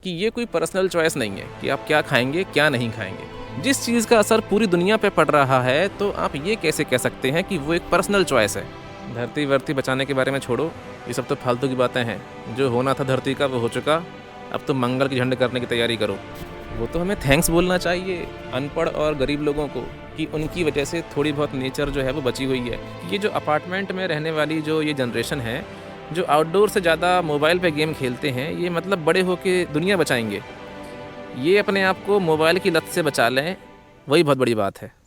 कि ये कोई पर्सनल चॉइस नहीं है कि आप क्या खाएंगे क्या नहीं खाएंगे। जिस चीज़ का असर पूरी दुनिया पे पड़ रहा है तो आप ये कैसे कह सकते हैं कि वो एक पर्सनल चॉइस है। धरती वर्ती बचाने के बारे में छोड़ो, ये सब तो फालतू की बातें हैं। जो होना था धरती का वो हो चुका, अब तो मंगल की झंड करने की तैयारी करो। वो तो हमें थैंक्स बोलना चाहिए अनपढ़ और गरीब लोगों को कि उनकी वजह से थोड़ी बहुत नेचर जो है वो बची हुई है। ये जो अपार्टमेंट में रहने वाली जो ये जनरेशन है, जो आउटडोर से ज़्यादा मोबाइल पे गेम खेलते हैं, ये मतलब बड़े होके दुनिया बचाएंगे। ये अपने आप को मोबाइल की लत से बचा लें, वही बहुत बड़ी बात है।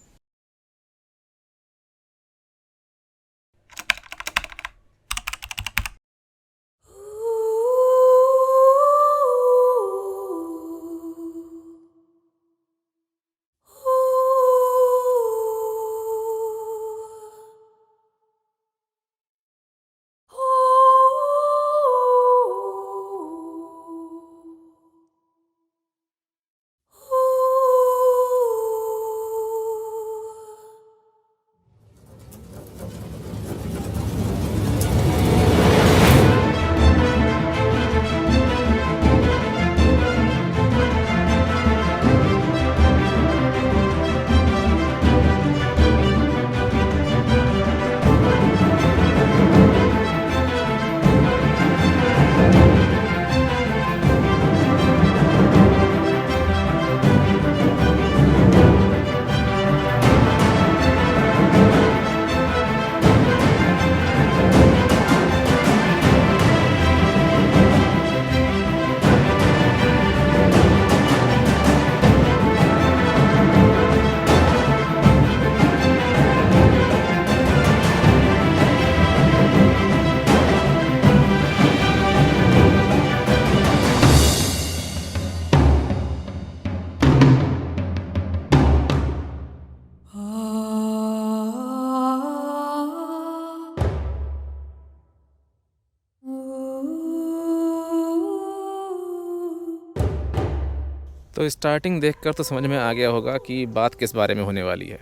तो स्टार्टिंग देखकर तो समझ में आ गया होगा कि बात किस बारे में होने वाली है।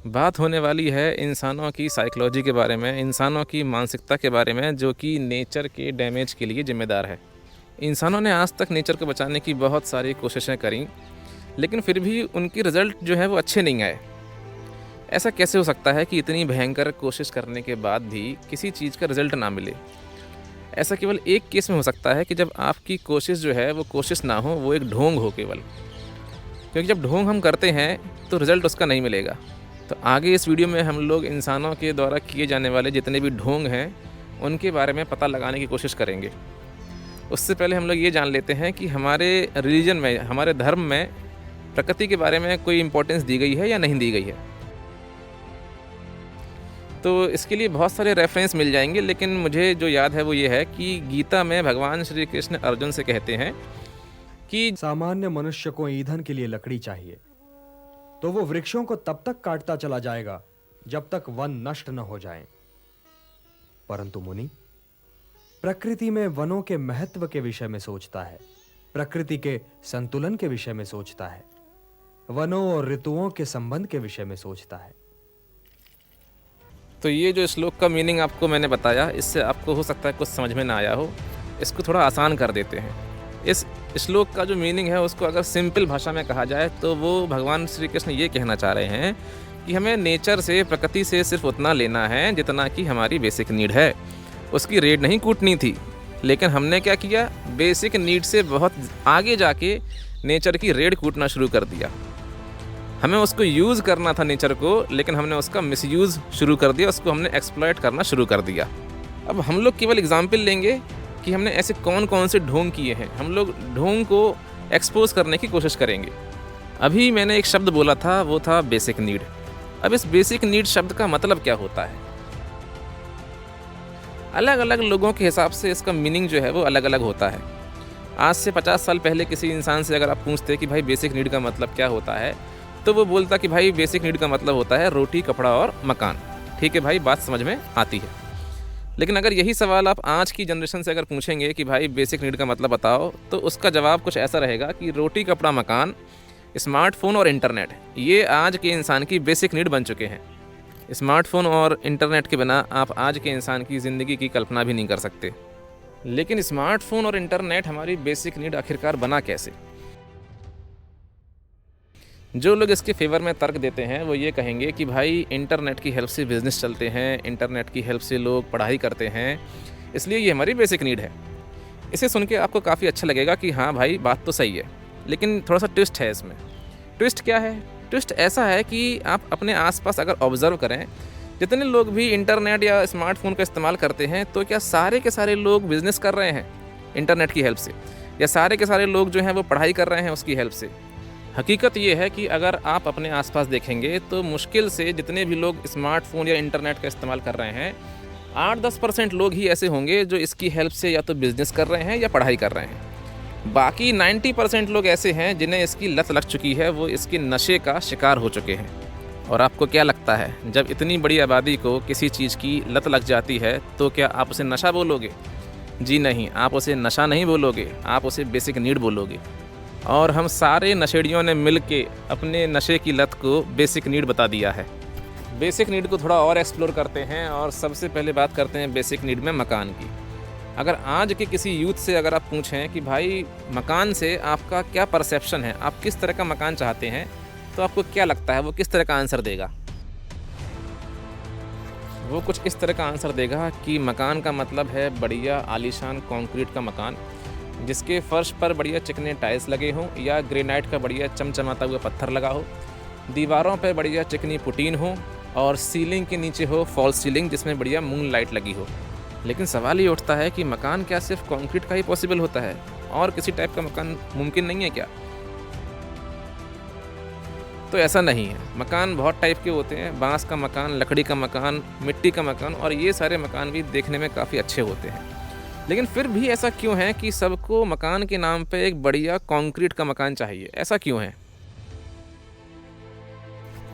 बात होने वाली है इंसानों की साइकोलॉजी के बारे में, इंसानों की मानसिकता के बारे में, जो कि नेचर के डैमेज के लिए ज़िम्मेदार है। इंसानों ने आज तक नेचर को बचाने की बहुत सारी कोशिशें करी, लेकिन फिर भी उनकी रिज़ल्ट जो है वो अच्छे नहीं आए। ऐसा कैसे हो सकता है कि इतनी भयंकर कोशिश करने के बाद भी किसी चीज़ का रिज़ल्ट ना मिले? ऐसा केवल एक केस में हो सकता है कि जब आपकी कोशिश जो है वो कोशिश ना हो, वो एक ढोंग हो केवल। क्योंकि जब ढोंग हम करते हैं तो रिज़ल्ट उसका नहीं मिलेगा। तो आगे इस वीडियो में हम लोग इंसानों के द्वारा किए जाने वाले जितने भी ढोंग हैं उनके बारे में पता लगाने की कोशिश करेंगे। उससे पहले हम लोग ये जान लेते हैं कि हमारे रिलीजन में, हमारे धर्म में प्रकृति के बारे में कोई इम्पोर्टेंस दी गई है या नहीं दी गई है। तो इसके लिए बहुत सारे रेफरेंस मिल जाएंगे, लेकिन मुझे जो याद है वो ये है कि गीता में भगवान श्री कृष्ण अर्जुन से कहते हैं कि सामान्य मनुष्य को ईंधन के लिए लकड़ी चाहिए, तो वो वृक्षों को तब तक काटता चला जाएगा जब तक वन नष्ट न हो जाएं। परंतु मुनि प्रकृति में वनों के महत्व के विषय में सोचता है, प्रकृति के संतुलन के विषय में सोचता है, वनों और ऋतुओं के संबंध के विषय में सोचता है। तो ये जो श्लोक का मीनिंग आपको मैंने बताया, इससे आपको हो सकता है कुछ समझ में ना आया हो। इसको थोड़ा आसान कर देते हैं। इस श्लोक का जो मीनिंग है उसको अगर सिंपल भाषा में कहा जाए तो वो भगवान श्री कृष्ण ये कहना चाह रहे हैं कि हमें नेचर से, प्रकृति से सिर्फ उतना लेना है जितना कि हमारी बेसिक नीड है। उसकी रेड नहीं कूटनी थी, लेकिन हमने क्या किया, बेसिक नीड से बहुत आगे जाके नेचर की रेड कूटना शुरू कर दिया। हमें उसको यूज़ करना था नेचर को, लेकिन हमने उसका मिसयूज़ शुरू कर दिया, उसको हमने एक्सप्लॉइट करना शुरू कर दिया। अब हम लोग केवल एग्जाम्पल लेंगे कि हमने ऐसे कौन कौन से ढोंग किए हैं। हम लोग ढोंग को एक्सपोज करने की कोशिश करेंगे। अभी मैंने एक शब्द बोला था, वो था बेसिक नीड। अब इस बेसिक नीड शब्द का मतलब क्या होता है? अलग अलग लोगों के हिसाब से इसका मीनिंग जो है वो अलग अलग होता है। आज से 50 साल पहले किसी इंसान से अगर आप पूछते कि भाई बेसिक नीड का मतलब क्या होता है, तो वो बोलता कि भाई बेसिक नीड का मतलब होता है रोटी, कपड़ा और मकान। ठीक है भाई, बात समझ में आती है। लेकिन अगर यही सवाल आप आज की जनरेशन से अगर पूछेंगे कि भाई बेसिक नीड का मतलब बताओ, तो उसका जवाब कुछ ऐसा रहेगा कि रोटी, कपड़ा, मकान, स्मार्टफोन और इंटरनेट, ये आज के इंसान की बेसिक नीड बन चुके हैं। स्मार्टफोन और इंटरनेट के बिना आप आज के इंसान की ज़िंदगी की कल्पना भी नहीं कर सकते। लेकिन स्मार्टफ़ोन और इंटरनेट हमारी बेसिक नीड आखिरकार बना कैसे? जो लोग इसके फ़ेवर में तर्क देते हैं वो ये कहेंगे कि भाई इंटरनेट की हेल्प से बिज़नेस चलते हैं, इंटरनेट की हेल्प से लोग पढ़ाई करते हैं, इसलिए ये हमारी बेसिक नीड है। इसे सुन के आपको काफ़ी अच्छा लगेगा कि हाँ भाई, बात तो सही है, लेकिन थोड़ा-सा ट्विस्ट है इसमें। ट्विस्ट क्या है? ट्विस्ट ऐसा है कि आप अपने आस-पास अगर ऑब्ज़र्व करें, जितने लोग भी इंटरनेट या स्मार्टफ़ोन का इस्तेमाल करते हैं, तो क्या सारे के सारे लोग बिज़नेस कर रहे हैं इंटरनेट की हेल्प से? या सारे के सारे लोग जो हैं वो पढ़ाई कर रहे हैं उसकी हेल्प से? हकीकत ये है कि अगर आप अपने आसपास देखेंगे तो मुश्किल से जितने भी लोग स्मार्टफ़ोन या इंटरनेट का इस्तेमाल कर रहे हैं, 8-10% लोग ही ऐसे होंगे जो इसकी हेल्प से या तो बिज़नेस कर रहे हैं या पढ़ाई कर रहे हैं। बाकी 90% लोग ऐसे हैं जिन्हें इसकी लत लग चुकी है, वो इसके नशे का शिकार हो चुके हैं। और आपको क्या लगता है, जब इतनी बड़ी आबादी को किसी चीज़ की लत लग जाती है तो क्या आप उसे नशा बोलोगे? जी नहीं, आप उसे नशा नहीं बोलोगे, आप उसे बेसिक नीड बोलोगे। और हम सारे नशेड़ियों ने मिल के अपने नशे की लत को बेसिक नीड बता दिया है। बेसिक नीड को थोड़ा और एक्सप्लोर करते हैं और सबसे पहले बात करते हैं बेसिक नीड में मकान की। अगर आज के किसी यूथ से अगर आप पूछें कि भाई मकान से आपका क्या परसेप्शन है, आप किस तरह का मकान चाहते हैं, तो आपको क्या लगता है वो किस तरह का आंसर देगा? वो कुछ इस तरह का आंसर देगा कि मकान का मतलब है बढ़िया आलीशान कंक्रीट का मकान, जिसके फर्श पर बढ़िया चिकने टाइल्स लगे हों या ग्रेनाइट का बढ़िया चमचमाता हुआ पत्थर लगा हो, दीवारों पर बढ़िया चिकनी पुटीन हो और सीलिंग के नीचे हो फॉल्स सीलिंग जिसमें बढ़िया मून लाइट लगी हो। लेकिन सवाल ये उठता है कि मकान क्या सिर्फ कंक्रीट का ही पॉसिबल होता है और किसी टाइप का मकान मुमकिन नहीं है क्या? तो ऐसा नहीं है। मकान बहुत टाइप के होते हैं, बांस का मकान, लकड़ी का मकान, मिट्टी का मकान, और ये सारे मकान भी देखने में काफ़ी अच्छे होते हैं। लेकिन फिर भी ऐसा क्यों है कि सबको मकान के नाम पे एक बढ़िया कंक्रीट का मकान चाहिए? ऐसा क्यों है?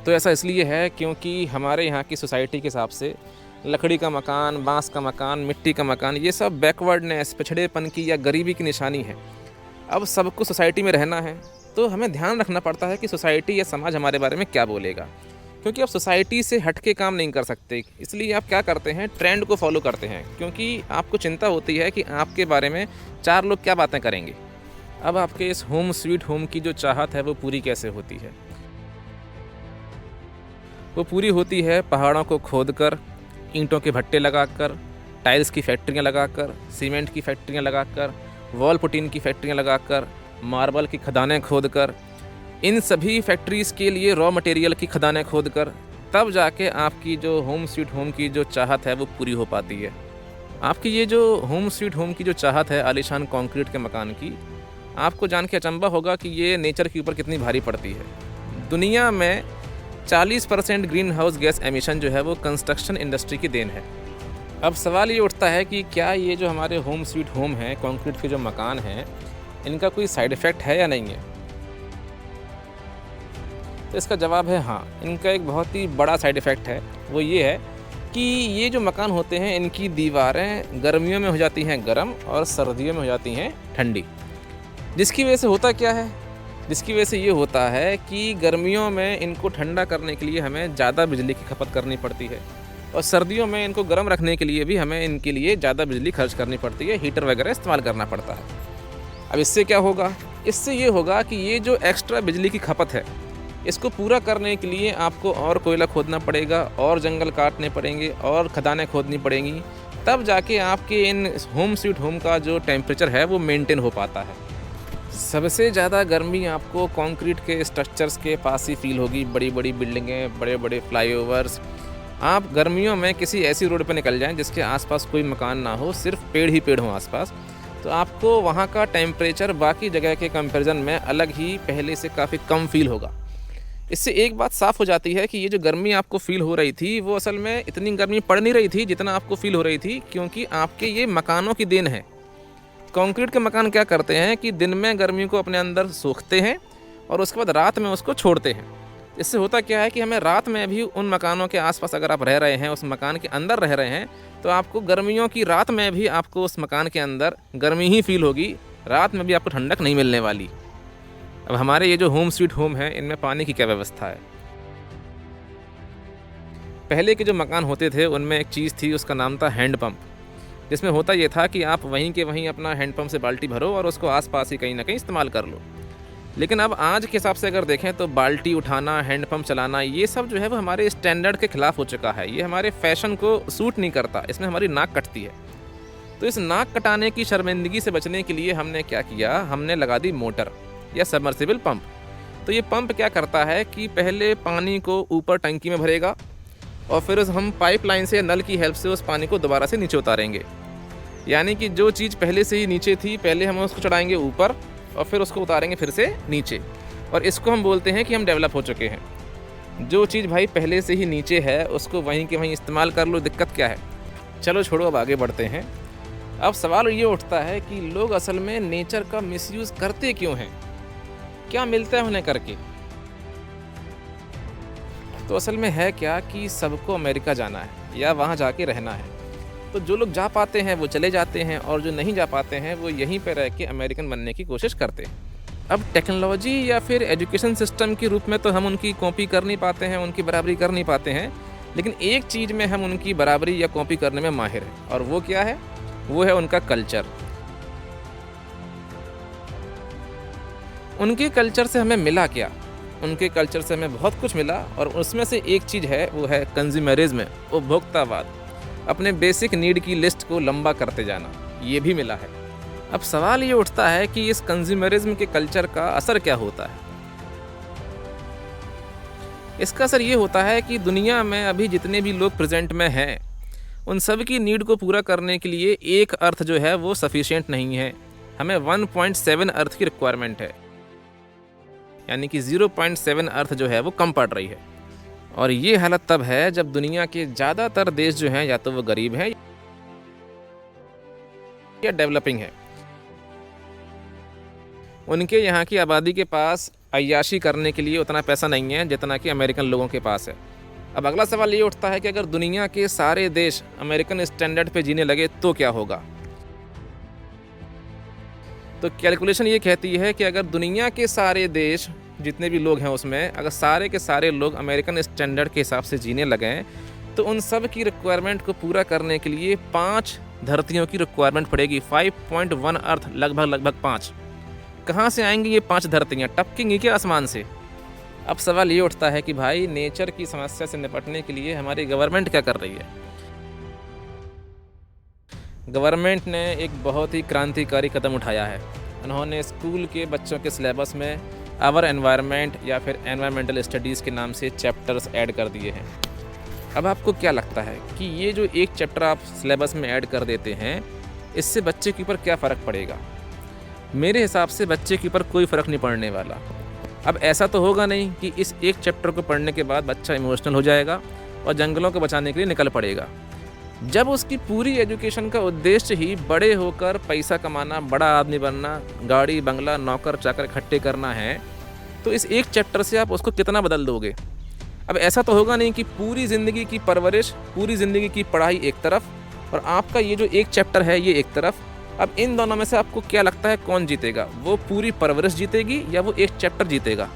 तो ऐसा इसलिए है क्योंकि हमारे यहाँ की सोसाइटी के हिसाब से लकड़ी का मकान, बांस का मकान, मिट्टी का मकान, ये सब बैकवर्डनेस, पिछड़ेपन की या गरीबी की निशानी है। अब सबको सोसाइटी में रहना है तो हमें ध्यान रखना पड़ता है कि सोसाइटी या समाज हमारे बारे में क्या बोलेगा, क्योंकि आप सोसाइटी से हट के काम नहीं कर सकते। इसलिए आप क्या करते हैं, ट्रेंड को फॉलो करते हैं, क्योंकि आपको चिंता होती है कि आपके बारे में 4 लोग क्या बातें करेंगे। अब आपके इस होम स्वीट होम की जो चाहत है वो पूरी कैसे होती है? वो पूरी होती है पहाड़ों को खोदकर, ईंटों के भट्टे लगाकर, टाइल्स की फैक्ट्रियाँ लगाकर, सीमेंट की फैक्ट्रियाँ लगाकर, वॉल पुटीन की फैक्ट्रियाँ लगाकर, मार्बल की खदानें खोदकर, इन सभी फैक्ट्रीज़ के लिए रॉ मटेरियल की खदानें खोदकर, तब जाके आपकी जो होम स्वीट होम की जो चाहत है वो पूरी हो पाती है। आपकी ये जो होम स्वीट होम की जो चाहत है आलीशान कंक्रीट के मकान की, आपको जान के अचंभा होगा कि ये नेचर के ऊपर कितनी भारी पड़ती है। दुनिया में 40% ग्रीन हाउस गैस एमिशन जो है वो कंस्ट्रक्शन इंडस्ट्री की देन है। अब सवाल ये उठता है कि क्या ये जो हमारे होम स्वीट होम हैं, कंक्रीट के जो मकान हैं, इनका कोई साइड इफ़ेक्ट है या नहीं है? तो इसका जवाब है हाँ, इनका एक बहुत ही बड़ा साइड इफ़ेक्ट है। वो ये है कि ये जो मकान होते हैं इनकी दीवारें गर्मियों में हो जाती हैं गर्म और सर्दियों में हो जाती हैं ठंडी। जिसकी वजह से होता क्या है? जिसकी वजह से ये होता है कि गर्मियों में इनको ठंडा करने के लिए हमें ज़्यादा बिजली की खपत करनी पड़ती है और सर्दियों में इनको गर्म रखने के लिए भी हमें इनके लिए ज़्यादा बिजली खर्च करनी पड़ती है, हीटर वगैरह इस्तेमाल करना पड़ता है। अब इससे क्या होगा? इससे ये होगा कि ये जो एक्स्ट्रा बिजली की खपत है, इसको पूरा करने के लिए आपको और कोयला खोदना पड़ेगा और जंगल काटने पड़ेंगे और खदानें खोदनी पड़ेंगी, तब जाके आपके इन होम स्वीट होम का जो टेम्परेचर है वो मेंटेन हो पाता है। सबसे ज़्यादा गर्मी आपको कंक्रीट के स्ट्रक्चर्स के पास ही फील होगी। बड़ी बड़ी बिल्डिंगें, बड़े बड़े फ्लाईओवर्स। आप गर्मियों में किसी ऐसी रोड पर निकल जाएं जिसके आसपास कोई मकान ना हो, सिर्फ पेड़ ही पेड़ हों आसपास, तो आपको वहाँ का टेम्परेचर बाकी जगह के कंपैरिजन में अलग ही पहले से काफ़ी कम फील होगा। इससे एक बात साफ़ हो जाती है कि ये जो गर्मी आपको फ़ील हो रही थी वो असल में इतनी गर्मी पड़ नहीं रही थी जितना आपको फ़ील हो रही थी, क्योंकि आपके ये मकानों की देन है। कंक्रीट के मकान क्या करते हैं कि दिन में गर्मी को अपने अंदर सोखते हैं और उसके बाद रात में उसको छोड़ते हैं। इससे होता क्या है कि हमें रात में भी उन मकानों के आसपास अगर आप रह रहे हैं, उस मकान के अंदर रह रहे हैं, तो आपको गर्मियों की रात में भी आपको उस मकान के अंदर गर्मी ही फील होगी, रात में भी आपको ठंडक नहीं मिलने वाली। अब हमारे ये जो होम स्वीट होम है, इनमें पानी की क्या व्यवस्था है? पहले के जो मकान होते थे उनमें एक चीज़ थी, उसका नाम था हैंड पंप। जिसमें होता ये था कि आप वहीं के वहीं अपना हैंडपम्प से बाल्टी भरो और उसको आसपास ही कहीं ना कहीं इस्तेमाल कर लो। लेकिन अब आज के हिसाब से अगर देखें तो बाल्टी उठाना, हैंडपम्प चलाना, ये सब जो है वो हमारे स्टैंडर्ड के खिलाफ हो चुका है। ये हमारे फैशन को सूट नहीं करता, इसमें हमारी नाक कटती है। तो इस नाक कटाने की शर्मिंदगी से बचने के लिए हमने क्या किया, हमने लगा दी मोटर या सबमर्सिबल पंप। तो ये पंप क्या करता है कि पहले पानी को ऊपर टंकी में भरेगा और फिर हम पाइपलाइन से या नल की हेल्प से उस पानी को दोबारा से नीचे उतारेंगे। यानी कि जो चीज़ पहले से ही नीचे थी, पहले हम उसको चढ़ाएंगे ऊपर और फिर उसको उतारेंगे फिर से नीचे, और इसको हम बोलते हैं कि हम डेवलप हो चुके हैं। जो चीज़ भाई पहले से ही नीचे है उसको वहीं के वहीं इस्तेमाल कर लो, दिक्कत क्या है। चलो छोड़ो, अब आगे बढ़ते हैं। अब सवाल ये उठता है कि लोग असल में नेचर का मिसयूज़ करते क्यों हैं, क्या मिलता है उन्हें करके। तो असल में है क्या कि सबको अमेरिका जाना है या वहाँ जाके रहना है, तो जो लोग जा पाते हैं वो चले जाते हैं और जो नहीं जा पाते हैं वो यहीं पर रह के अमेरिकन बनने की कोशिश करते हैं। अब टेक्नोलॉजी या फिर एजुकेशन सिस्टम के रूप में तो हम उनकी कॉपी कर नहीं पाते हैं, उनकी बराबरी कर नहीं पाते हैं, लेकिन एक चीज़ में हम उनकी बराबरी या कॉपी करने में माहिर हैं, और वो क्या है, वो है उनका कल्चर। उनके कल्चर से हमें मिला क्या, उनके कल्चर से हमें बहुत कुछ मिला, और उसमें से एक चीज़ है वो है कंज्यूमरिज्म, उपभोक्तावाद, अपने बेसिक नीड की लिस्ट को लंबा करते जाना, ये भी मिला है। अब सवाल ये उठता है कि इस कंज्यूमरिज्म के कल्चर का असर क्या होता है। इसका असर ये होता है कि दुनिया में अभी जितने भी लोग प्रेजेंट में हैं उन सब की नीड को पूरा करने के लिए एक अर्थ जो है वो सफिशिएंट नहीं है, हमें 1.7 अर्थ की रिक्वायरमेंट है, यानी कि 0.7 अर्थ जो है वो कम पड़ रही है। और ये हालत तब है जब दुनिया के ज़्यादातर देश जो हैं या तो वो गरीब हैं या डेवलपिंग है। उनके यहाँ की आबादी के पास अय्याशी करने के लिए उतना पैसा नहीं है जितना कि अमेरिकन लोगों के पास है। अब अगला सवाल ये उठता है कि अगर दुनिया के सारे देश अमेरिकन स्टैंडर्ड पे जीने लगे तो क्या होगा। तो कैलकुलेशन ये कहती है कि अगर दुनिया के सारे देश जितने भी लोग हैं उसमें अगर सारे के सारे लोग अमेरिकन स्टैंडर्ड के हिसाब से जीने लगें तो उन सब की रिक्वायरमेंट को पूरा करने के लिए 5 धरतियों की रिक्वायरमेंट पड़ेगी। 5.1 अर्थ, लगभग 5। कहाँ से आएंगी ये 5 धरतियाँ, टपकेंगी क्या आसमान से। अब सवाल ये उठता है कि भाई नेचर की समस्या से निपटने के लिए हमारी गवर्नमेंट क्या कर रही है। गवर्नमेंट ने एक बहुत ही क्रांतिकारी कदम उठाया है। उन्होंने स्कूल के बच्चों के सिलेबस में आवर एनवायरनमेंट या फिर एनवायरमेंटल स्टडीज़ के नाम से चैप्टर्स ऐड कर दिए हैं। अब आपको क्या लगता है कि ये जो एक चैप्टर आप सिलेबस में ऐड कर देते हैं इससे बच्चे के ऊपर क्या फ़र्क पड़ेगा। मेरे हिसाब से बच्चे के ऊपर कोई फ़र्क नहीं पड़ने वाला। अब ऐसा तो होगा नहीं कि इस एक चैप्टर को पढ़ने के बाद बच्चा इमोशनल हो जाएगा और जंगलों को बचाने के लिए निकल पड़ेगा। जब उसकी पूरी एजुकेशन का उद्देश्य ही बड़े होकर पैसा कमाना, बड़ा आदमी बनना, गाड़ी बंगला नौकर चाकर इकट्ठे करना है, तो इस एक चैप्टर से आप उसको कितना बदल दोगे। अब ऐसा तो होगा नहीं कि पूरी ज़िंदगी की परवरिश, पूरी ज़िंदगी की पढ़ाई एक तरफ और आपका ये जो एक चैप्टर है ये एक तरफ। अब इन दोनों में से आपको क्या लगता है कौन जीतेगा, वो पूरी परवरिश जीतेगी या वो एक चैप्टर जीतेगा।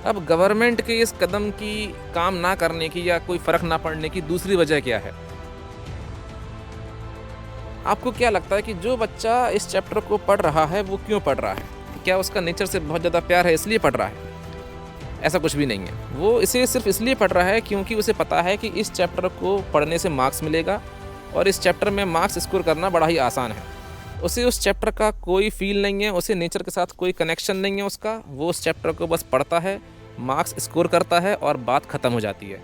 अब गवर्नमेंट के इस कदम की काम ना करने की या कोई फ़र्क ना पड़ने की दूसरी वजह क्या है। आपको क्या लगता है कि जो बच्चा इस चैप्टर को पढ़ रहा है वो क्यों पढ़ रहा है, क्या उसका नेचर से बहुत ज़्यादा प्यार है इसलिए पढ़ रहा है। ऐसा कुछ भी नहीं है, वो इसे सिर्फ इसलिए पढ़ रहा है क्योंकि उसे पता है कि इस चैप्टर को पढ़ने से मार्क्स मिलेगा और इस चैप्टर में मार्क्स स्कोर करना बड़ा ही आसान है। उसे उस चैप्टर का कोई फील नहीं है, उसे नेचर के साथ कोई कनेक्शन नहीं है उसका, वो उस चैप्टर को बस पढ़ता है, मार्क्स स्कोर करता है और बात ख़त्म हो जाती है।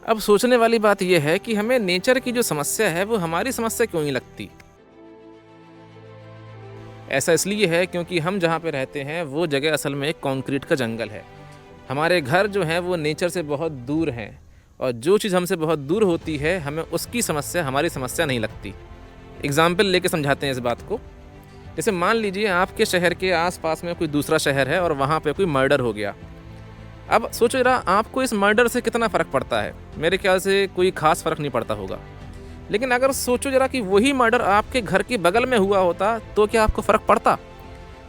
अब सोचने वाली बात यह है कि हमें नेचर की जो समस्या है वो हमारी समस्या क्यों नहीं लगती। ऐसा इसलिए है क्योंकि हम जहाँ पे रहते हैं वो जगह असल में एक कंक्रीट का जंगल है। हमारे घर जो हैं वो नेचर से बहुत दूर हैं और जो चीज़ हमसे बहुत दूर होती है हमें उसकी समस्या हमारी समस्या नहीं लगती। एग्जाम्पल लेके समझाते हैं इस बात को। जैसे मान लीजिए आपके शहर के आसपास में कोई दूसरा शहर है और वहाँ पे कोई मर्डर हो गया। अब सोचो जरा आपको इस मर्डर से कितना फ़र्क पड़ता है। मेरे ख्याल से कोई ख़ास फ़र्क नहीं पड़ता होगा। लेकिन अगर सोचो जरा कि वही मर्डर आपके घर के बगल में हुआ होता तो क्या आपको फ़र्क पड़ता।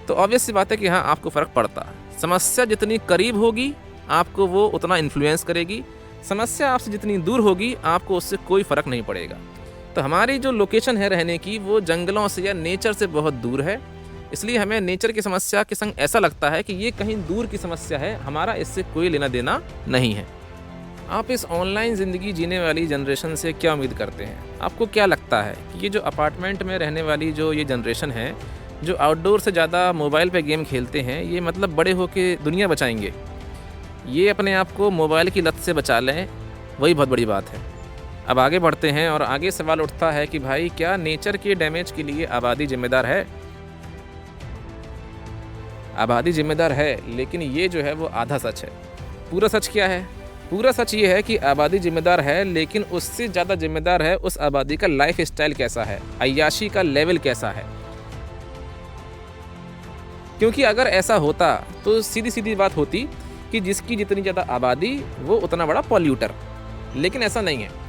तो ऑब्वियस सी बात है कि हाँ, आपको फ़र्क पड़ता। समस्या जितनी करीब होगी आपको वो उतना इन्फ्लुएंस करेगी, समस्या आपसे जितनी दूर होगी आपको उससे कोई फ़र्क नहीं पड़ेगा। तो हमारी जो लोकेशन है रहने की वो जंगलों से या नेचर से बहुत दूर है, इसलिए हमें नेचर की समस्या के संग ऐसा लगता है कि ये कहीं दूर की समस्या है, हमारा इससे कोई लेना देना नहीं है। आप इस ऑनलाइन ज़िंदगी जीने वाली जनरेशन से क्या उम्मीद करते हैं? आपको क्या लगता है कि ये जो अपार्टमेंट में रहने वाली जो ये जनरेशन है, जो आउटडोर से ज़्यादा मोबाइल पे गेम खेलते हैं, ये मतलब बड़े होके दुनिया बचाएंगे? ये अपने आप को मोबाइल की लत से बचा लें, वही बहुत बड़ी बात है। अब आगे बढ़ते हैं और आगे सवाल उठता है कि भाई क्या नेचर के डैमेज के लिए आबादी जिम्मेदार है? आबादी जिम्मेदार है, लेकिन ये जो है वो आधा सच है। पूरा सच क्या है? पूरा सच ये है कि आबादी जिम्मेदार है, लेकिन उससे ज़्यादा जिम्मेदार है उस आबादी का लाइफ स्टाइल कैसा है, अय्याशी का लेवल कैसा है। क्योंकि अगर ऐसा होता तो सीधी सीधी बात होती कि जिसकी जितनी ज़्यादा आबादी वो उतना बड़ा पॉल्यूटर, लेकिन ऐसा नहीं है।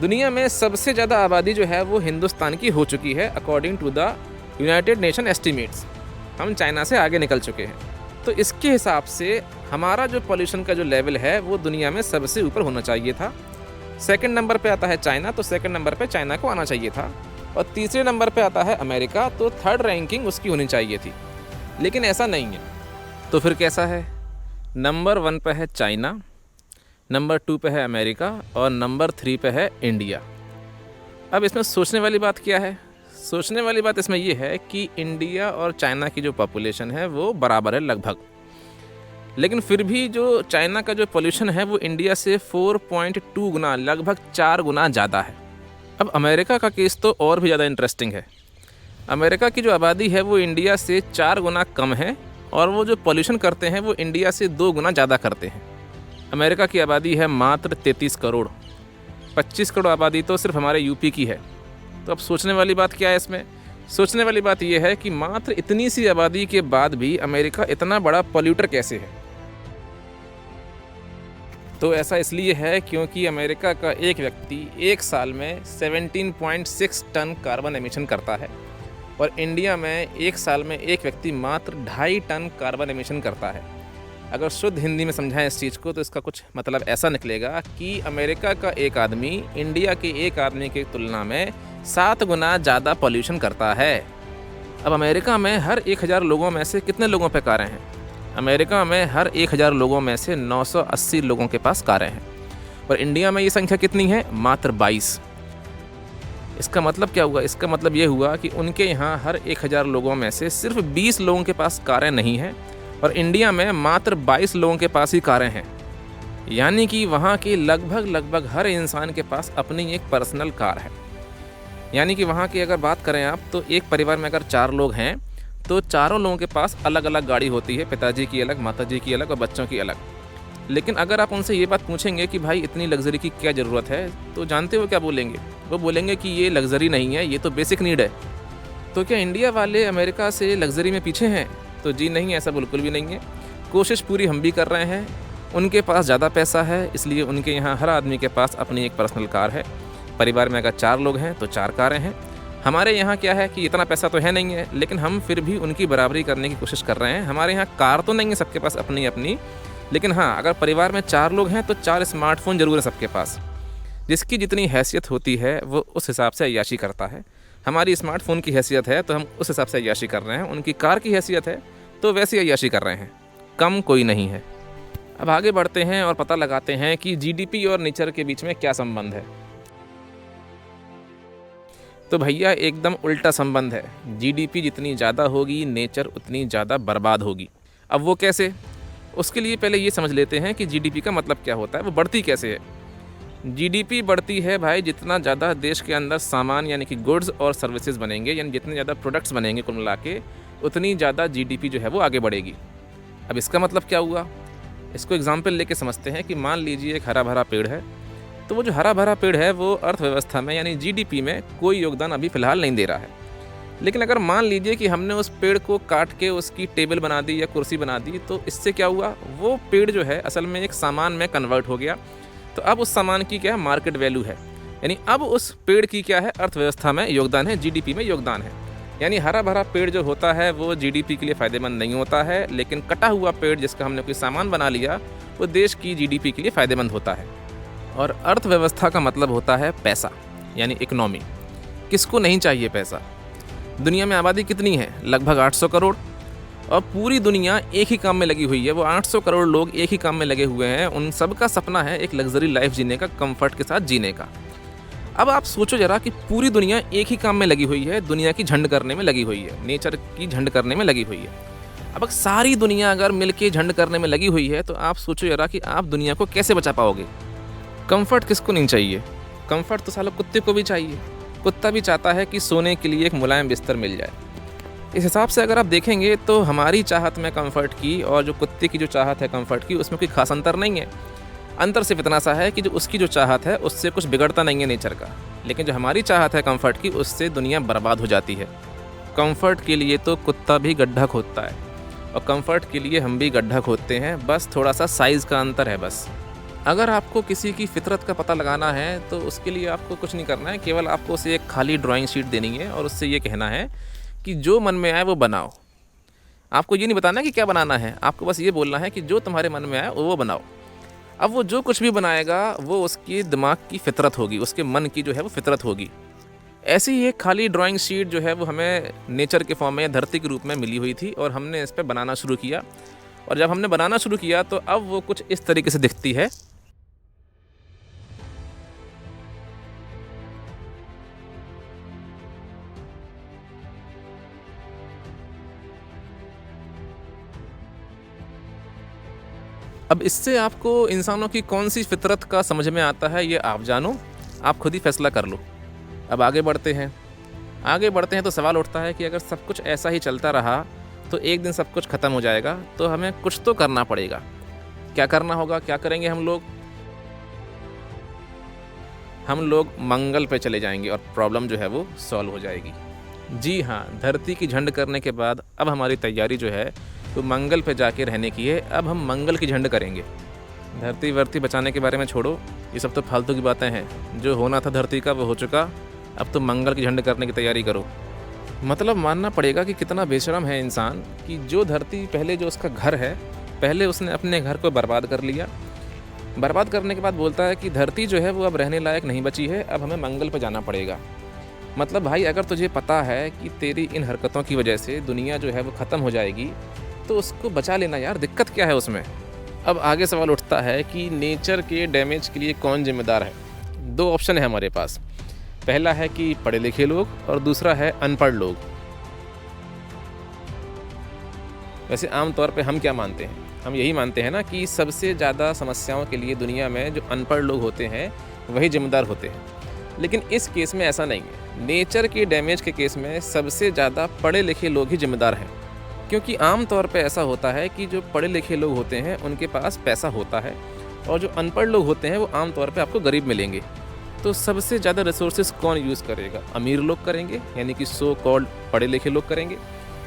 दुनिया में सबसे ज़्यादा आबादी जो है वो हिंदुस्तान की हो चुकी है according to the United Nation estimates. हम चाइना से आगे निकल चुके हैं, तो इसके हिसाब से हमारा जो पॉल्यूशन का जो लेवल है वो दुनिया में सबसे ऊपर होना चाहिए था। सेकंड नंबर पे आता है चाइना, तो सेकंड नंबर पे चाइना को आना चाहिए था, और तीसरे नंबर पे आता है अमेरिका, तो थर्ड रैंकिंग उसकी होनी चाहिए थी, लेकिन ऐसा नहीं है। तो फिर कैसा है? नंबर 1 पे है चाइना, नंबर 2 पे है अमेरिका और नंबर 3 पे है इंडिया। अब इसमें सोचने वाली बात क्या है? सोचने वाली बात इसमें ये है कि इंडिया और चाइना की जो पॉपुलेशन है वो बराबर है लगभग, लेकिन फिर भी जो चाइना का जो पोल्यूशन है वो इंडिया से 4.2 गुना, लगभग 4 गुना ज़्यादा है। अब अमेरिका का केस तो और भी ज़्यादा इंटरेस्टिंग है। अमेरिका की जो आबादी है वो इंडिया से 4 गुना कम है, और वो जो पोल्यूशन करते हैं वो इंडिया से 2 गुना ज़्यादा करते हैं। अमेरिका की आबादी है मात्र 33 करोड़, 25 करोड़ आबादी तो सिर्फ हमारे यूपी की है। तो अब सोचने वाली बात क्या है इसमें? सोचने वाली बात यह है कि मात्र इतनी सी आबादी के बाद भी अमेरिका इतना बड़ा पॉल्यूटर कैसे है? तो ऐसा इसलिए है क्योंकि अमेरिका का एक व्यक्ति एक साल में 17.6 टन कार्बन एमिशन करता है, और इंडिया में एक साल में एक व्यक्ति मात्र 2.5 टन कार्बन एमिशन करता है। अगर शुद्ध हिंदी में समझाएं इस चीज़ को तो इसका कुछ मतलब ऐसा निकलेगा कि अमेरिका का एक आदमी इंडिया के एक आदमी की तुलना में 7 गुना ज़्यादा पॉल्यूशन करता है। अब अमेरिका में हर 1000 लोगों में से कितने लोगों पे कारें हैं? अमेरिका में हर 1000 लोगों में से 980 लोगों के पास कारें हैं, और इंडिया में ये संख्या कितनी है? मात्र 22। इसका मतलब क्या हुआ? इसका मतलब ये हुआ कि उनके यहाँ हर 1000 लोगों में से सिर्फ 20 लोगों के पास कारें नहीं हैं, और इंडिया में मात्र 22 लोगों के पास ही कारें हैं। यानी कि वहाँ की लगभग हर इंसान के पास अपनी एक पर्सनल कार है। यानी कि वहाँ की अगर बात करें आप, तो एक परिवार में अगर 4 लोग हैं तो चारों लोगों के पास अलग अलग गाड़ी होती है, पिताजी की अलग, माताजी की अलग और बच्चों की अलग। लेकिन अगर आप उनसे ये बात पूछेंगे कि भाई इतनी लग्जरी की क्या ज़रूरत है, तो जानते हो क्या बोलेंगे? वो बोलेंगे कि ये लग्जरी नहीं है, ये तो बेसिक नीड है। तो क्या इंडिया वाले अमेरिका से लग्जरी में पीछे हैं? तो जी नहीं, ऐसा बिल्कुल भी नहीं है। कोशिश पूरी हम भी कर रहे हैं। उनके पास ज़्यादा पैसा है, इसलिए उनके यहाँ हर आदमी के पास अपनी एक पर्सनल कार है। परिवार में अगर 4 लोग हैं तो 4 कारें हैं। हमारे यहाँ क्या है कि इतना पैसा तो है नहीं है, लेकिन हम फिर भी उनकी बराबरी करने की कोशिश कर रहे हैं। हमारे यहाँ कार तो नहीं है सबके पास अपनी अपनी, लेकिन हाँ, अगर परिवार में 4 लोग हैं तो 4 स्मार्टफोन ज़रूर है सबके पास। जिसकी जितनी हैसियत होती है वो उस हिसाब से अय्याशी करता है। हमारी स्मार्टफोन की हैसियत है तो हम उस हिसाब से अय्याशी कर रहे हैं, उनकी कार की हैसियत है तो वैसी अय्याशी कर रहे हैं, कम कोई नहीं है। अब आगे बढ़ते हैं और पता लगाते हैं कि जीडीपी और नेचर के बीच में क्या संबंध है। तो भैया एकदम उल्टा संबंध है। जीडीपी जितनी ज़्यादा होगी नेचर उतनी ज़्यादा बर्बाद होगी। अब वो कैसे? उसके लिए पहले ये समझ लेते हैं कि जीडीपी का मतलब क्या होता है, वो बढ़ती कैसे है। जीडीपी बढ़ती है भाई जितना ज़्यादा देश के अंदर सामान यानी कि गुड्स और सर्विसेज बनेंगे, यानी जितने ज़्यादा प्रोडक्ट्स बनेंगे कुल मिला के, उतनी ज़्यादा जीडीपी जो है वो आगे बढ़ेगी। अब इसका मतलब क्या हुआ, इसको एग्जाम्पल लेके समझते हैं कि मान लीजिए एक हरा भरा पेड़ है, तो वो जो हरा भरा पेड़ है वो अर्थव्यवस्था में यानी जीडीपी में कोई योगदान अभी फ़िलहाल नहीं दे रहा है। लेकिन अगर मान लीजिए कि हमने उस पेड़ को काट के उसकी टेबल बना दी या कुर्सी बना दी, तो इससे क्या हुआ, वो पेड़ जो है असल में एक सामान में कन्वर्ट हो गया। तो अब उस सामान की क्या है, मार्केट वैल्यू है, यानी अब उस पेड़ की क्या है, अर्थव्यवस्था में योगदान है, जीडीपी में योगदान है। यानी हरा भरा पेड़ जो होता है वो जीडीपी के लिए फ़ायदेमंद नहीं होता है, लेकिन कटा हुआ पेड़ जिसका हमने कोई सामान बना लिया वो देश की जीडीपी के लिए फ़ायदेमंद होता है। और अर्थव्यवस्था का मतलब होता है पैसा। यानी इकोनॉमी। किसको नहीं चाहिए पैसा? दुनिया में आबादी कितनी है? लगभग 800 करोड़। और पूरी दुनिया एक ही काम में लगी हुई है। वो 800 करोड़ लोग एक ही काम में लगे हुए हैं। उन सब का सपना है एक लग्जरी लाइफ जीने का, कंफर्ट के साथ जीने का। अब आप सोचो जरा कि पूरी दुनिया एक ही काम में लगी हुई है, दुनिया की झंड करने में लगी हुई है, नेचर की झंड करने में लगी हुई है। अब सारी दुनिया अगर मिलके झंड करने में लगी हुई है तो आप सोचो जरा कि आप दुनिया को कैसे बचा पाओगे? कंफर्ट किसको नहीं चाहिए? कंफर्ट तो सालों कुत्ते को भी चाहिए। कुत्ता भी चाहता है कि सोने के लिए एक मुलायम बिस्तर मिल जाए। इस हिसाब से अगर आप देखेंगे तो हमारी चाहत में कंफर्ट की और जो कुत्ते की जो चाहत है कंफर्ट की, उसमें कोई खास अंतर नहीं है। अंतर सिर्फ इतना सा है कि जो उसकी जो चाहत है उससे कुछ बिगड़ता नहीं है नेचर का, लेकिन जो हमारी चाहत है कंफर्ट की, उससे दुनिया बर्बाद हो जाती है। कंफर्ट के लिए तो कुत्ता भी गड्ढा खोदता है और कंफर्ट के लिए हम भी गड्ढा खोदते हैं, बस थोड़ा सा साइज़ का अंतर है बस। अगर आपको किसी की फितरत का पता लगाना है तो उसके लिए आपको कुछ नहीं करना है, केवल आपको उसे एक खाली ड्राइंग शीट देनी है और उससे ये कहना है कि जो मन में आए वो बनाओ। आपको ये नहीं बताना कि क्या बनाना है, आपको बस ये बोलना है कि जो तुम्हारे मन में आए वो बनाओ। अब वो जो कुछ भी बनाएगा वो उसकी दिमाग की फितरत होगी, उसके मन की जो है वो फितरत होगी। ऐसी ही एक खाली ड्राइंग शीट जो है वो हमें नेचर के फॉर्म में, धरती के रूप में मिली हुई थी और हमने इस पर बनाना शुरू किया। और जब हमने बनाना शुरू किया तो अब वो कुछ इस तरीके से दिखती है। अब इससे आपको इंसानों की कौन सी फितरत का समझ में आता है ये आप जानो, आप खुद ही फैसला कर लो। अब आगे बढ़ते हैं तो सवाल उठता है कि अगर सब कुछ ऐसा ही चलता रहा तो एक दिन सब कुछ ख़त्म हो जाएगा, तो हमें कुछ तो करना पड़ेगा। क्या करना होगा? क्या करेंगे हम लोग? हम लोग मंगल पे चले जाएंगे और प्रॉब्लम जो है वो सॉल्व हो जाएगी। जी हाँ, धरती की झंड करने के बाद अब हमारी तैयारी जो है तो मंगल पे जाके रहने की है। अब हम मंगल की झंड करेंगे। धरती वर्ती बचाने के बारे में छोड़ो, ये सब तो फालतू की बातें हैं। जो होना था धरती का वो हो चुका, अब तो मंगल की झंड करने की तैयारी करो। मतलब मानना पड़ेगा कि कितना बेशरम है इंसान कि जो धरती पहले जो उसका घर है, पहले उसने अपने घर को बर्बाद कर लिया। बर्बाद करने के बाद बोलता है कि धरती जो है वो अब रहने लायक नहीं बची है, अब हमें मंगल पर जाना पड़ेगा। मतलब भाई, अगर तुझे पता है कि तेरी इन हरकतों की वजह से दुनिया जो है वो ख़त्म हो जाएगी तो उसको बचा लेना यार, दिक्कत क्या है उसमें? अब आगे सवाल उठता है कि नेचर के डैमेज के लिए कौन जिम्मेदार है? दो ऑप्शन है हमारे पास। पहला है कि पढ़े लिखे लोग और दूसरा है अनपढ़ लोग। वैसे आम तौर पे हम क्या मानते हैं? हम यही मानते हैं ना कि सबसे ज़्यादा समस्याओं के लिए दुनिया में जो अनपढ़ लोग होते हैं वही जिम्मेदार होते हैं, लेकिन इस केस में ऐसा नहीं है। नेचर के डैमेज के केस में सबसे ज़्यादा पढ़े लिखे लोग ही जिम्मेदार हैं, क्योंकि आम तौर पे ऐसा होता है कि जो पढ़े लिखे लोग होते हैं उनके पास पैसा होता है और जो अनपढ़ लोग होते हैं वो आम तौर पे आपको गरीब मिलेंगे। तो सबसे ज़्यादा रिसोर्सेज कौन यूज़ करेगा? अमीर लोग करेंगे, यानी कि सो कॉल्ड पढ़े लिखे लोग करेंगे।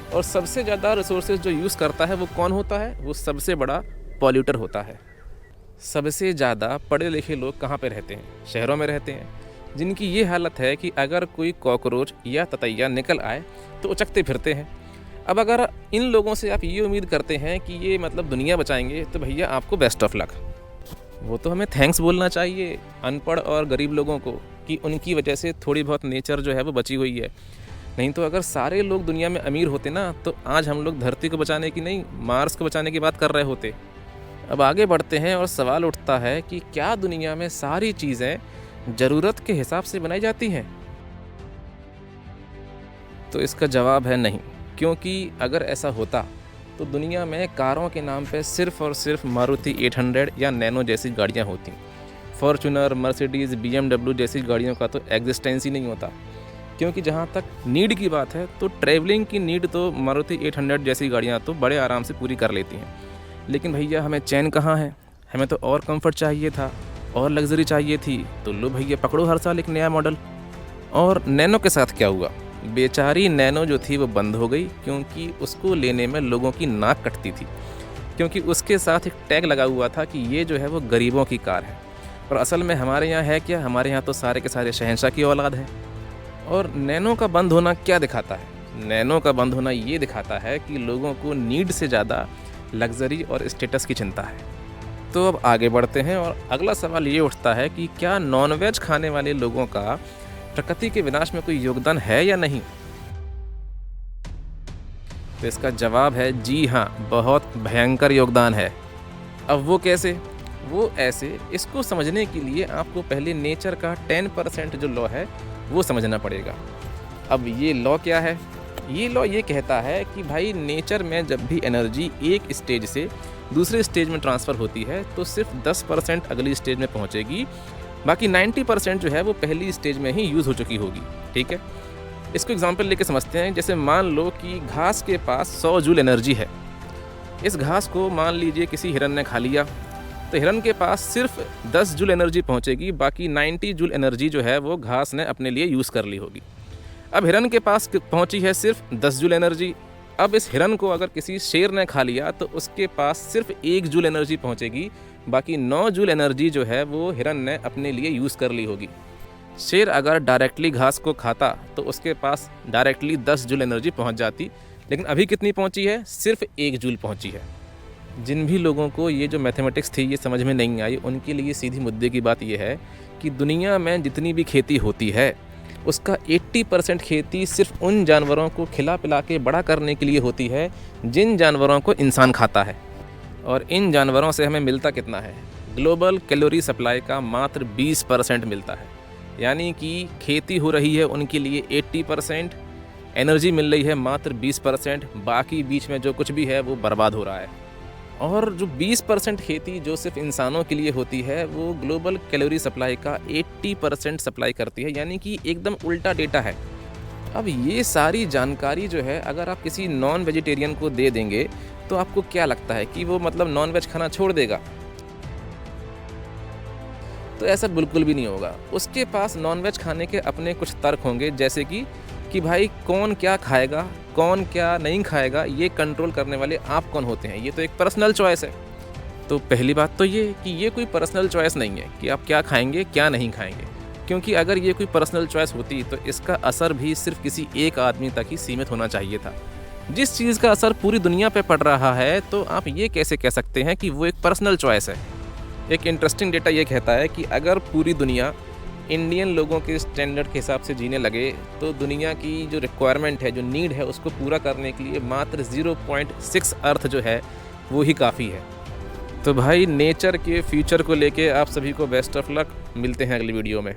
और सबसे ज़्यादा रिसोर्सेज जो यूज़ करता है वो कौन होता है? वो सबसे बड़ा पॉल्यूटर होता है। सबसे ज़्यादा पढ़े लिखे लोग कहाँ पे रहते हैं? शहरों में रहते हैं, जिनकी ये हालत है कि अगर कोई कॉकरोच या ततैया निकल आए तो उचकते फिरते हैं। अब अगर इन लोगों से आप ये उम्मीद करते हैं कि ये मतलब दुनिया बचाएंगे तो भैया आपको बेस्ट ऑफ लक। वो तो हमें थैंक्स बोलना चाहिए अनपढ़ और गरीब लोगों को कि उनकी वजह से थोड़ी बहुत नेचर जो है वो बची हुई है। नहीं तो अगर सारे लोग दुनिया में अमीर होते ना तो आज हम लोग धरती को बचाने की नहीं, मार्स को बचाने की बात कर रहे होते। अब आगे बढ़ते हैं और सवाल उठता है कि क्या दुनिया में सारी चीज़ें ज़रूरत के हिसाब से बनाई जाती हैं? तो इसका जवाब है नहीं, क्योंकि अगर ऐसा होता तो दुनिया में कारों के नाम पे सिर्फ़ और सिर्फ मारुति 800 या नैनो जैसी गाड़ियाँ होती। फॉर्च्यूनर, मर्सिडीज़, BMW जैसी गाड़ियों का तो एग्जिस्टेंस ही नहीं होता। क्योंकि जहाँ तक नीड की बात है तो ट्रैवलिंग की नीड तो मारुति 800 जैसी गाड़ियाँ तो बड़े आराम से पूरी कर लेती हैं। लेकिन भैया हमें चैन कहाँ है? हमें तो और कंफर्ट चाहिए था, और लग्जरी चाहिए थी, तो लो भैया पकड़ो हर साल एक नया मॉडल। और नैनो के साथ क्या हुआ? बेचारी नैनो जो थी वो बंद हो गई, क्योंकि उसको लेने में लोगों की नाक कटती थी, क्योंकि उसके साथ एक टैग लगा हुआ था कि ये जो है वो गरीबों की कार है। और असल में हमारे यहाँ है क्या? हमारे यहाँ तो सारे के सारे शहंशाह की औलाद है। और नैनो का बंद होना क्या दिखाता है? नैनो का बंद होना ये दिखाता है कि लोगों को नीड से ज़्यादा लग्जरी और स्टेटस की चिंता है। तो अब आगे बढ़ते हैं और अगला सवाल ये उठता है कि क्या नॉनवेज खाने वाले लोगों का प्रकृति के विनाश में कोई योगदान है या नहीं? तो इसका जवाब है जी हाँ, बहुत भयंकर योगदान है। अब वो कैसे? वो ऐसे, इसको समझने के लिए आपको पहले नेचर का 10% जो लॉ है वो समझना पड़ेगा। अब ये लॉ क्या है? ये लॉ ये कहता है कि भाई नेचर में जब भी एनर्जी एक स्टेज से दूसरे स्टेज में ट्रांसफ़र होती है तो सिर्फ 10% अगली स्टेज में पहुंचेगी, बाकी 90% जो है वो पहली स्टेज में ही यूज़ हो चुकी होगी। ठीक है, इसको एग्जांपल लेके समझते हैं। जैसे मान लो कि घास के पास 100 जूल एनर्जी है। इस घास को मान लीजिए किसी हिरन ने खा लिया, तो हिरन के पास सिर्फ 10 जूल एनर्जी पहुंचेगी, बाकी 90 जूल एनर्जी जो है वो घास ने अपने लिए यूज़ कर ली होगी। अब हिरन के पास पहुंची है सिर्फ 10 जूल एनर्जी। अब इस हिरन को अगर किसी शेर ने खा लिया तो उसके पास सिर्फ 1 जूल एनर्जी पहुंचेगी, बाकी 9 जूल एनर्जी जो है वो हिरन ने अपने लिए यूज़ कर ली होगी। शेर अगर डायरेक्टली घास को खाता तो उसके पास डायरेक्टली 10 जूल एनर्जी पहुंच जाती, लेकिन अभी कितनी पहुंची है? सिर्फ 1 जूल पहुंची है। जिन भी लोगों को ये जो मैथमेटिक्स थी ये समझ में नहीं आई, उनके लिए सीधी मुद्दे की बात ये है कि दुनिया में जितनी भी खेती होती है उसका 80% खेती सिर्फ उन जानवरों को खिला पिला के बड़ा करने के लिए होती है जिन जानवरों को इंसान खाता है। और इन जानवरों से हमें मिलता कितना है? ग्लोबल कैलोरी सप्लाई का मात्र 20% मिलता है। यानी कि खेती हो रही है उनके लिए 80%, एनर्जी मिल रही है मात्र 20%, बाकी बीच में जो कुछ भी है वो बर्बाद हो रहा है। और जो 20% खेती जो सिर्फ इंसानों के लिए होती है वो ग्लोबल कैलोरी सप्लाई का 80% सप्लाई करती है, यानी कि एकदम उल्टा डेटा है। अब ये सारी जानकारी जो है अगर आप किसी नॉन वेजिटेरियन को दे देंगे तो आपको क्या लगता है कि वो मतलब नॉन वेज खाना छोड़ देगा? तो ऐसा बिल्कुल भी नहीं होगा। उसके पास नॉन वेज खाने के अपने कुछ तर्क होंगे, जैसे कि भाई कौन क्या खाएगा, कौन क्या नहीं खाएगा, ये कंट्रोल करने वाले आप कौन होते हैं? ये तो एक पर्सनल चॉइस है। तो पहली बात तो ये कि ये कोई पर्सनल चॉइस नहीं है कि आप क्या खाएंगे क्या नहीं खाएंगे, क्योंकि अगर ये कोई पर्सनल चॉइस होती तो इसका असर भी सिर्फ किसी एक आदमी तक ही सीमित होना चाहिए था। जिस चीज़ का असर पूरी दुनिया पे पड़ रहा है तो आप ये कैसे कह सकते हैं कि वो एक पर्सनल चॉइस है? एक इंटरेस्टिंग डेटा ये कहता है कि अगर पूरी दुनिया इंडियन लोगों के स्टैंडर्ड के हिसाब से जीने लगे तो दुनिया की जो रिक्वायरमेंट है, जो नीड है, उसको पूरा करने के लिए मात्र 0.6 अर्थ जो है वो ही काफ़ी है। तो भाई नेचर के फ्यूचर को लेके आप सभी को बेस्ट ऑफ लक। मिलते हैं अगली वीडियो में।